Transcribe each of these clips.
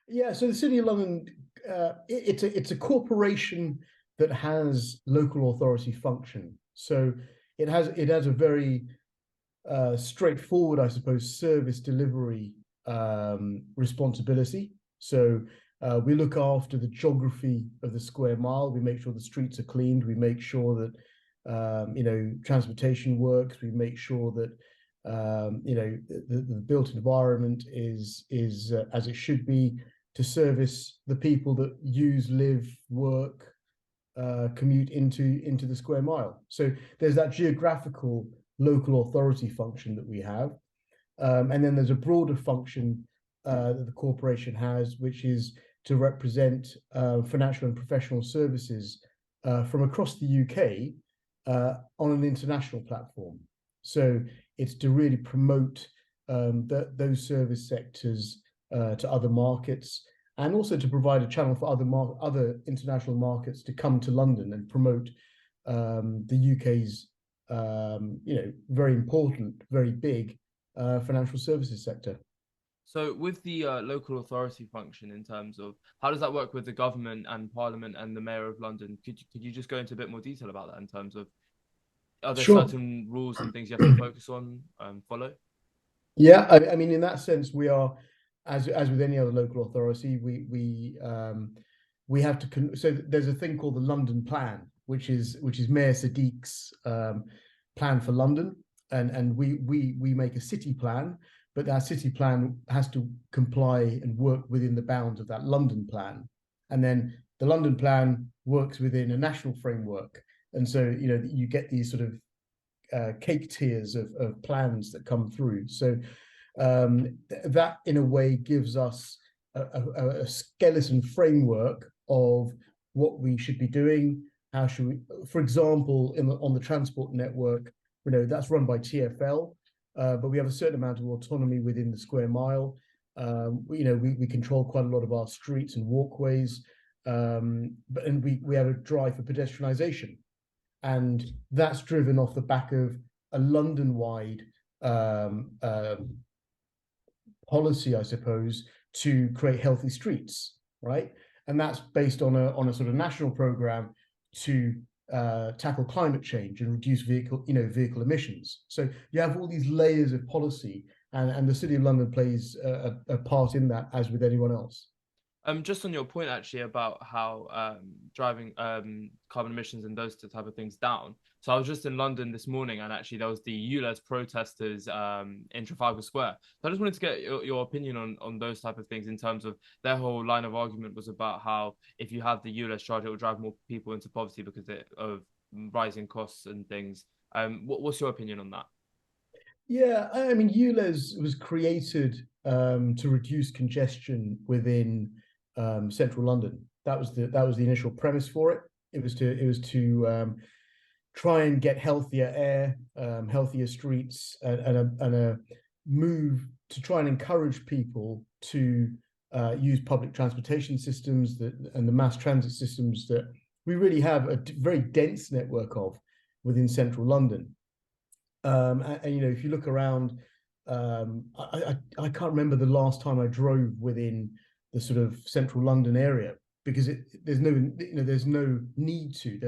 Yeah, so the City of London, it's a corporation that has local authority function. So it has a very straightforward, I suppose, service delivery responsibility. So we look after the geography of the square mile. We make sure the streets are cleaned. We make sure that transportation works. We make sure that the built environment is as it should be to service the people that use, live, work, commute into the square mile. So there's that geographical local authority function that we have. And then there's a broader function that the corporation has, which is to represent financial and professional services from across the UK on an international platform. So it's to really promote those service sectors to other markets, and also to provide a channel for other international markets to come to London and promote the UK's very important, very big financial services sector. So with the local authority function, in terms of how does that work with the government and Parliament and the Mayor of London? Could you just go into a bit more detail about that in terms of, are there Sure. certain rules and things you have to focus on, follow? Yeah, I mean, in that sense, we are, as with any other local authority, we have to. So there's a thing called the London Plan, which is Mayor Sadiq's plan for London, and we make a city plan, but that city plan has to comply and work within the bounds of that London plan, and then the London plan works within a national framework, and so you get these sort of cake tiers of plans that come through. So that in a way gives us a skeleton framework of what we should be doing. How should we, for example, on the transport network, that's run by TfL, but we have a certain amount of autonomy within the square mile. We control quite a lot of our streets and walkways, and we have a drive for pedestrianisation, and that's driven off the back of a London-wide policy, I suppose, to create healthy streets, right? And that's based on a sort of national program to tackle climate change and reduce vehicle emissions. So you have all these layers of policy, and the City of London plays a part in that, as with anyone else. Just on your point actually about how driving carbon emissions and those type of things down. So I was just in London this morning, and actually there was the ULEZ protesters in Trafalgar Square. So I just wanted to get your opinion on those type of things, in terms of their whole line of argument was about how if you have the ULEZ charge, it will drive more people into poverty because of rising costs and things. What's your opinion on that? Yeah, I mean, ULEZ was created to reduce congestion within central London. That was the initial premise for it. It was to try and get healthier air, healthier streets, and a move to try and encourage people to use public transportation systems and the mass transit systems that we really have a very dense network of within central London. And if you look around, I can't remember the last time I drove within the sort of central London area, because there's no need to.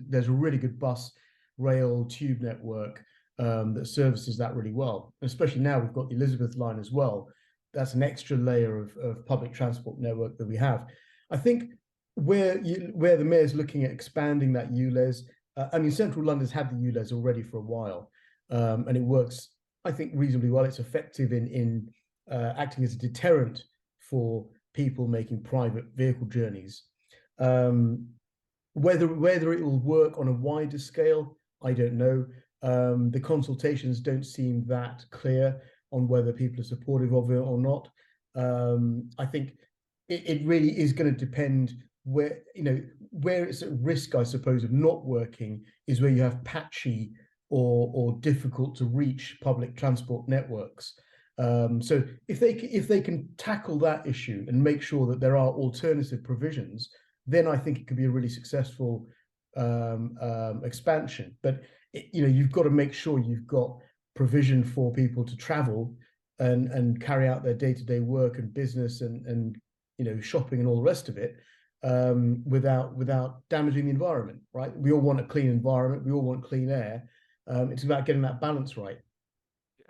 There's a really good bus, rail, tube network that services that really well. And especially now we've got the Elizabeth line as well. That's an extra layer of public transport network that we have. I think where the mayor's looking at expanding that ULEZ. I mean, central London's had the ULEZ already for a while, and it works, I think, reasonably well. It's effective in acting as a deterrent for people making private vehicle journeys. Whether it will work on a wider scale, I don't know. The consultations don't seem that clear on whether people are supportive of it or not. I think it really is going to depend where it's at risk, I suppose, of not working is where you have patchy or difficult to reach public transport networks. So if they can tackle that issue and make sure that there are alternative provisions, then I think it could be a really successful expansion. But you've got to make sure you've got provision for people to travel and carry out their day-to-day work and business and shopping and all the rest of it, without damaging the environment, right? We all want a clean environment. We all want clean air. It's about getting that balance right. Yeah.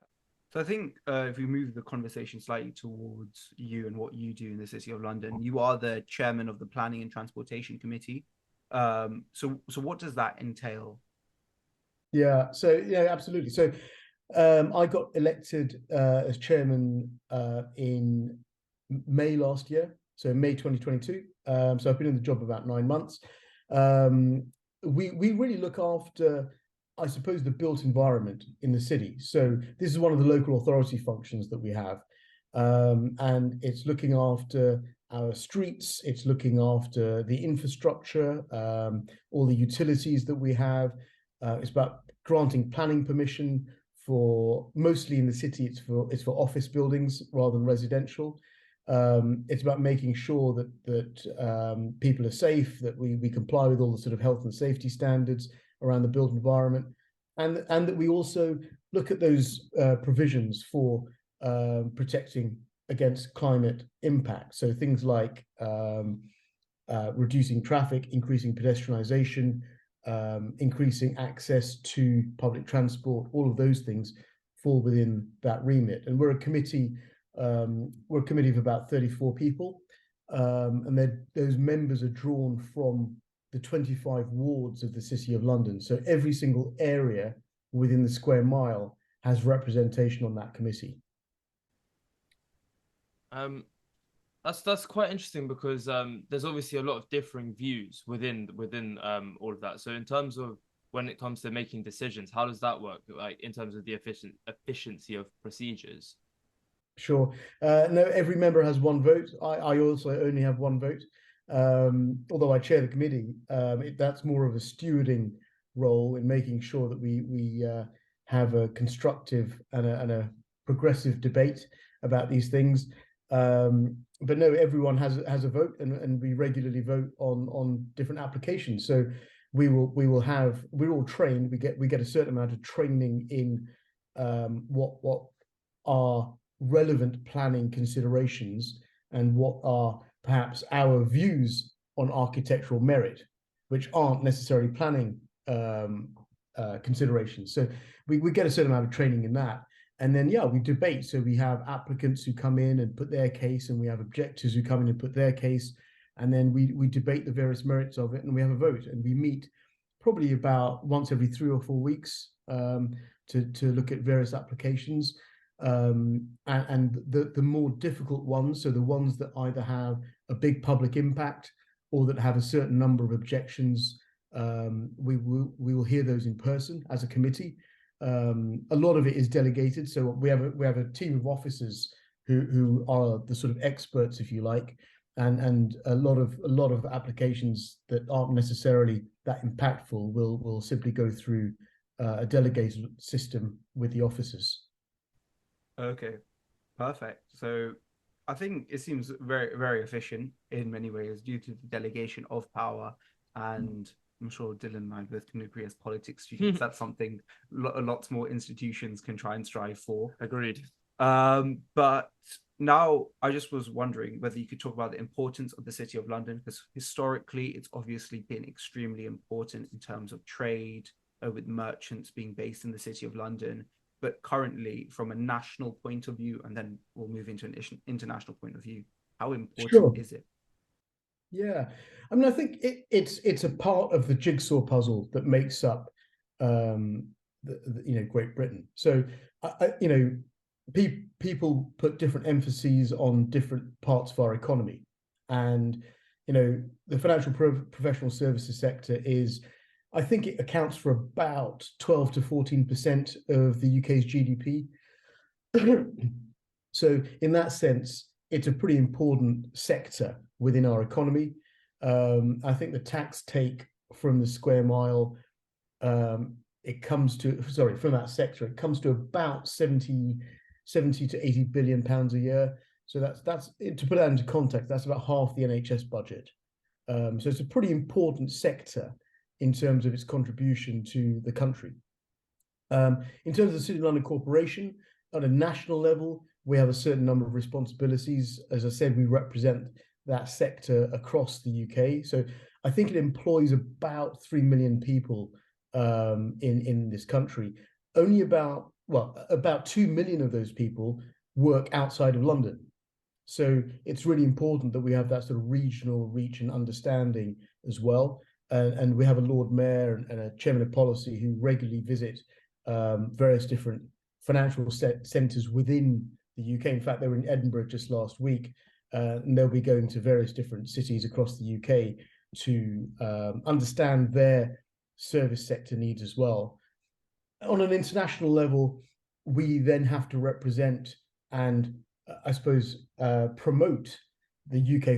So I think if we move the conversation slightly towards you and what you do in the City of London, you are the chairman of the Planning and Transportation Committee. So what does that entail? Yeah, so yeah, absolutely. So I got elected as chairman in May last year, so May 2022. So I've been in the job about 9 months. We really look after, I suppose, the built environment in the city. So this is one of the local authority functions that we have, and it's looking after our streets. It's looking after the infrastructure, all the utilities that we have. It's about granting planning permission for, mostly in the city, it's for office buildings rather than residential. It's about making sure that people are safe, that we comply with all the sort of health and safety standards around the built environment, and that we also look at those provisions for protecting against climate impact. So things like reducing traffic, increasing pedestrianisation, increasing access to public transport, all of those things fall within that remit. And we're a committee of about 34 people, and those members are drawn from the 25 wards of the City of London. So every single area within the square mile has representation on that committee. That's quite interesting because there's obviously a lot of differing views within all of that. So in terms of when it comes to making decisions, how does that work? Like in terms of the efficiency of procedures? Sure. No, every member has one vote. I also only have one vote. Although I chair the committee, that's more of a stewarding role in making sure that we have a constructive and a progressive debate about these things. But no, everyone has a vote, and we regularly vote on different applications. So we're all trained. We get a certain amount of training in what are relevant planning considerations and what are perhaps our views on architectural merit, which aren't necessarily planning considerations. So we get a certain amount of training in that. And then, yeah, we debate. So we have applicants who come in and put their case, and we have objectors who come in and put their case. And then we debate the various merits of it, and we have a vote. And we meet probably about once every 3 or 4 weeks to look at various applications. And the more difficult ones, so the ones that either have a big public impact or that have a certain number of objections, we will hear those in person as a committee. A lot of it is delegated, so we have a team of officers who are the sort of experts, if you like, and a lot of applications that aren't necessarily that impactful will simply go through a delegated system with the officers. Okay, perfect. So I think it seems very, very efficient in many ways due to the delegation of power. And I'm sure Dylan and I both can agree as politics students, that's something lots more institutions can try and strive for. Agreed. But now I just was wondering whether you could talk about the importance of the City of London, because historically it's obviously been extremely important in terms of trade, with merchants being based in the City of London. But currently, from a national point of view, and then we'll move into an international point of view, how important is it? Yeah, I mean, I think it's a part of the jigsaw puzzle that makes up, Great Britain. So, people put different emphases on different parts of our economy, and the financial professional services sector is, I think it accounts for about 12 to 14% of the UK's GDP. So in that sense, it's a pretty important sector within our economy. I think the tax take from the square mile, from that sector, it comes to about 70 to 80 billion pounds a year. So that's to put that into context, that's about half the NHS budget. So it's a pretty important sector in terms of its contribution to the country. In terms of the City of London Corporation, on a national level, we have a certain number of responsibilities. As I said, we represent that sector across the UK. So I think it employs about 3 million people in this country. Only about 2 million of those people work outside of London. So it's really important that we have that sort of regional reach and understanding as well. And we have a Lord Mayor and a Chairman of Policy who regularly visit various different financial centres within the UK. In fact, they were in Edinburgh just last week, and they'll be going to various different cities across the UK to understand their service sector needs as well. On an international level, we then have to represent and I suppose promote the UK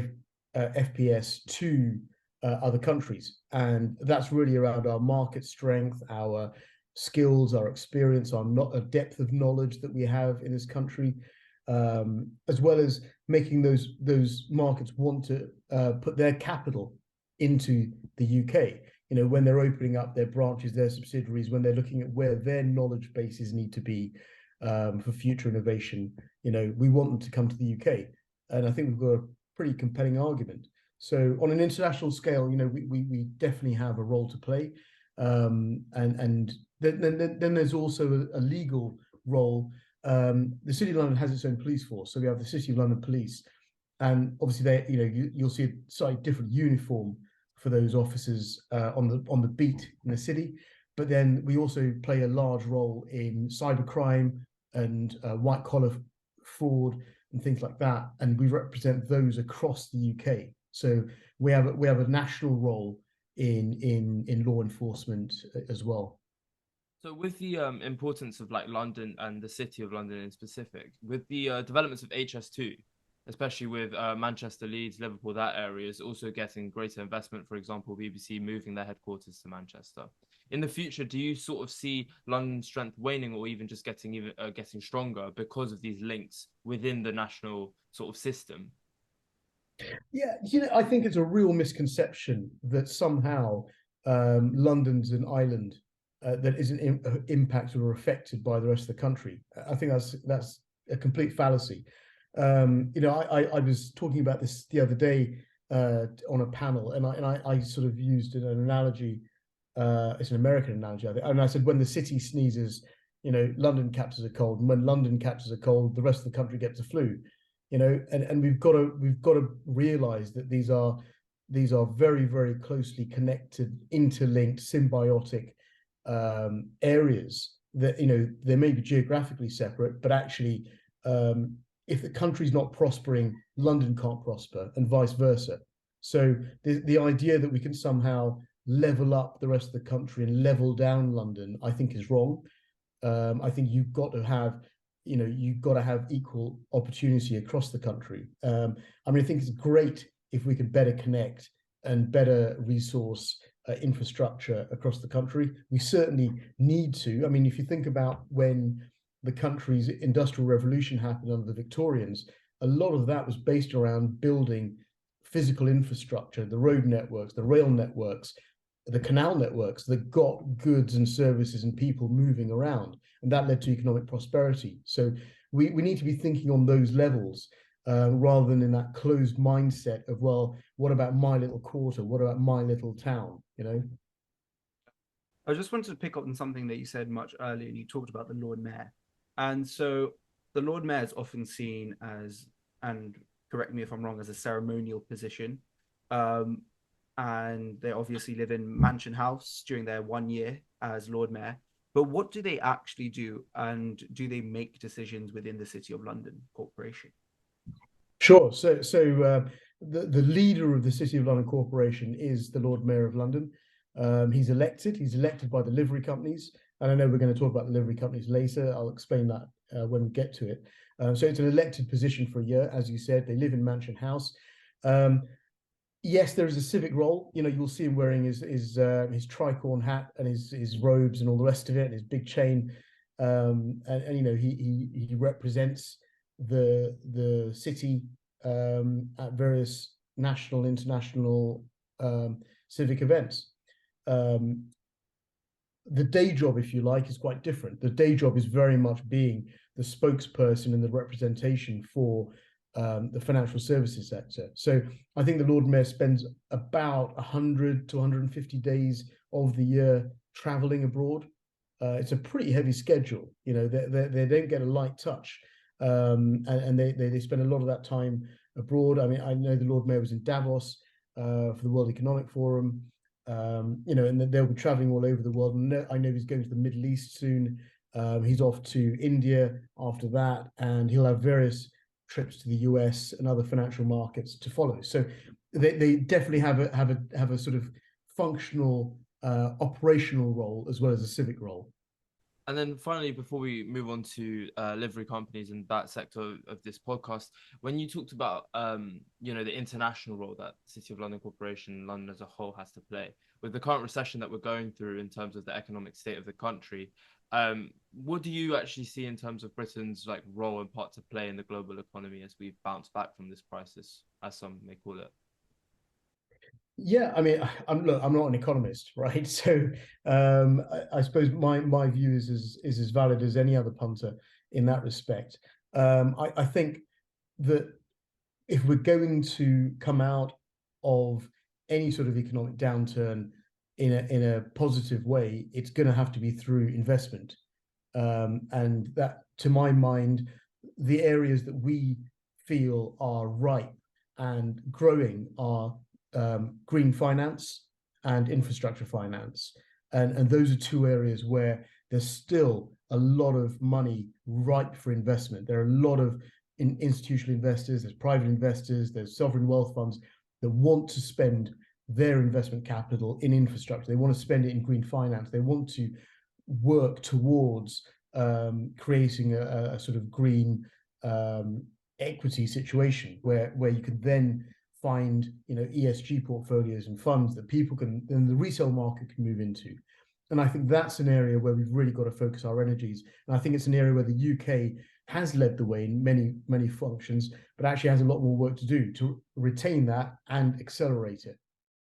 FPS to other countries, and that's really around our market strength, our skills, our experience, our depth of knowledge that we have in this country, as well as making those markets want to put their capital into the UK. You know, when they're opening up their branches, their subsidiaries, when they're looking at where their knowledge bases need to be for future innovation, you know, we want them to come to the UK. And I think we've got a pretty compelling argument. So on an international scale, you know, we definitely have a role to play. And then there's also a legal role. The City of London has its own police force. So we have the City of London Police. And obviously, you'll see a slightly different uniform for those officers on the beat in the city. But then we also play a large role in cybercrime and white collar fraud and things like that, and we represent those across the UK. So we have a national role in law enforcement as well. So with the importance of like London and the City of London in specific, with the developments of HS2, especially with Manchester, Leeds, Liverpool, that area is also getting greater investment. For example, BBC moving their headquarters to Manchester. In the future, do you sort of see London's strength waning or even just getting stronger because of these links within the national sort of system? Yeah, you know, I think it's a real misconception that somehow London's an island that isn't impacted or affected by the rest of the country. I think that's a complete fallacy. You know, I was talking about this the other day on a panel, and I sort of used an analogy. It's an American analogy, I think. And I said, when the city sneezes, you know, London catches a cold, and when London catches a cold, the rest of the country gets a flu. You know, and we've got to realize that these are very, very closely connected, interlinked, symbiotic areas that, you know, they may be geographically separate, but actually, if the country's not prospering, London can't prosper, and vice versa. So the idea that we can somehow level up the rest of the country and level down London, I think is wrong. I think you've got to have equal opportunity across the country. I mean, I think it's great if we can better connect and better resource infrastructure across the country. We certainly need to. I mean, if you think about when the country's industrial revolution happened under the Victorians, a lot of that was based around building physical infrastructure, the road networks, the rail networks, the canal networks that got goods and services and people moving around, and that led to economic prosperity. So we need to be thinking on those levels rather than in that closed mindset of, well, what about my little quarter? What about my little town? You know. I just wanted to pick up on something that you said much earlier, and you talked about the Lord Mayor. And so the Lord Mayor is often seen as, and correct me if I'm wrong, as a ceremonial position. And they obviously live in Mansion House during their 1 year as Lord Mayor. But what do they actually do? And do they make decisions within the City of London Corporation? Sure. So the leader of the City of London Corporation is the Lord Mayor of London. He's elected by the livery companies. And I know we're going to talk about the livery companies later. I'll explain that when we get to it. So it's an elected position for a year. As you said, they live in Mansion House. Yes, there is a civic role. You know, you'll see him wearing his tricorn hat and his robes and all the rest of it, and his big chain. And you know, he represents the city at various national, international civic events. The day job, if you like, is quite different. The day job is very much being the spokesperson and the representation for the financial services sector. So I think the Lord Mayor spends about 100 to 150 days of the year traveling abroad. It's a pretty heavy schedule. You know, they don't get a light touch, and they spend a lot of that time abroad. I mean, I know the Lord Mayor was in Davos for the World Economic Forum. You know, and they'll be traveling all over the world. And I know he's going to the Middle East soon. He's off to India after that, and he'll have various trips to the US and other financial markets to follow. So they definitely have a sort of functional operational role as well as a civic role. And then finally, before we move on to livery companies and that sector of this podcast, when you talked about you know, the international role that City of London Corporation, London as a whole, has to play with the current recession that we're going through in terms of the economic state of the country, what do you actually see in terms of Britain's like role and part to play in the global economy as we bounce back from this crisis, as some may call it? Yeah, I mean, I'm not an economist, right? So I suppose my view is as valid as any other punter in that respect. I think that if we're going to come out of any sort of economic downturn in a positive way, it's going to have to be through investment, and that, to my mind, the areas that we feel are ripe and growing are green finance and infrastructure finance. And those are two areas where there's still a lot of money ripe for investment. There are a lot of institutional investors, there's private investors, there's sovereign wealth funds that want to spend their investment capital in infrastructure. They want to spend it in green finance. They want to work towards creating a sort of green equity situation where you can then find, you know, ESG portfolios and funds that people can, then the resale market can move into. And I think that's an area where we've really got to focus our energies. And I think it's an area where the UK has led the way in many functions, but actually has a lot more work to do to retain that and accelerate it.